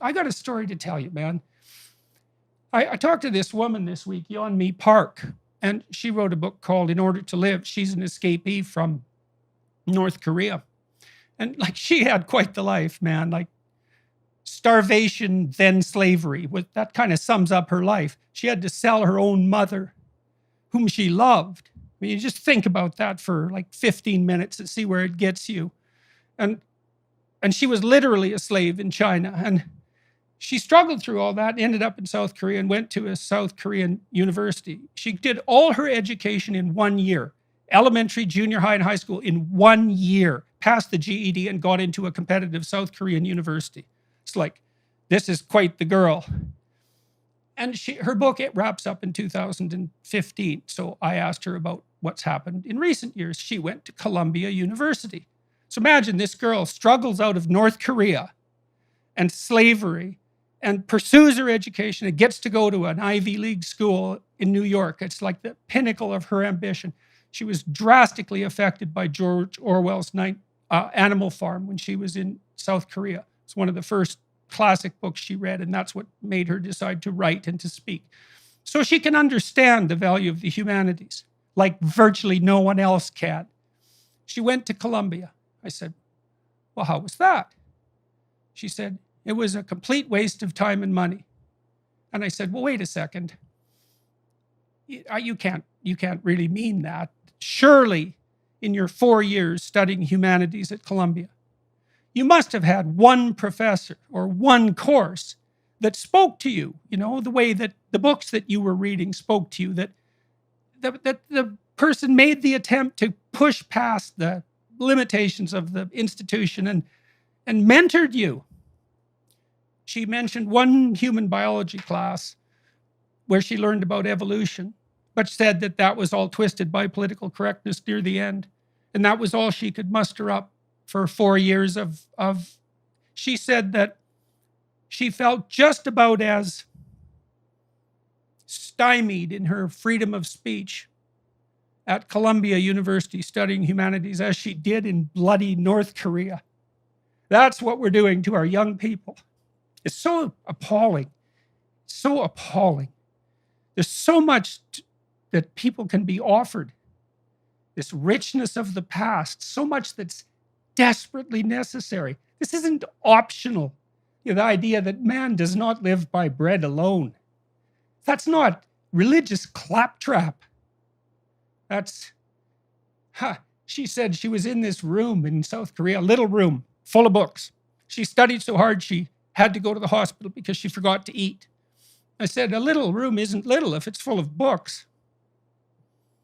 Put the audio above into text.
I got a story to tell you, man. I talked to this woman this week, Yeonmi Park, and she wrote a book called In Order to Live. She's an escapee from North Korea. And like she had quite the life, man. Like starvation, then slavery. That kind of sums up her life. She had to sell her own mother, whom she loved. I mean, you just think about that for like 15 minutes and see where it gets you. And and she was literally a slave in China. And she struggled through all that, ended up in South Korea and went to a South Korean university. She did all her education in 1 year, elementary, junior high, and high school in 1 year, passed the GED and got into a competitive South Korean university. It's like, this is quite the girl. And her book, it wraps up in 2015. So I asked her about what's happened in recent years. She went to Columbia University. So imagine this girl struggles out of North Korea and slavery and pursues her education and gets to go to an Ivy League school in New York. It's like the pinnacle of her ambition. She was drastically affected by George Orwell's Animal Farm when she was in South Korea. It's one of the first classic books she read, and that's what made her decide to write and to speak. So she can understand the value of the humanities like virtually no one else can. She went to Columbia. I said, well, how was that? She said, it was a complete waste of time and money. And I said, well, wait a second. You can't really mean that. Surely in your 4 years studying humanities at Columbia, you must have had one professor or one course that spoke to you, the way that the books that you were reading spoke to you, that the person made the attempt to push past the limitations of the institution and mentored you. She mentioned one human biology class where she learned about evolution, but said that that was all twisted by political correctness near the end. And that was all she could muster up for 4 years of she said that she felt just about as stymied in her freedom of speech at Columbia University studying humanities as she did in bloody North Korea. That's what we're doing to our young people. It's so appalling, so appalling. There's so much that people can be offered. This richness of the past, so much that's desperately necessary. This isn't optional. The idea that man does not live by bread alone. That's not religious claptrap. That's, she said she was in this room in South Korea, a little room full of books. She studied so hard she had to go to the hospital because she forgot to eat. I said, a little room isn't little if it's full of books.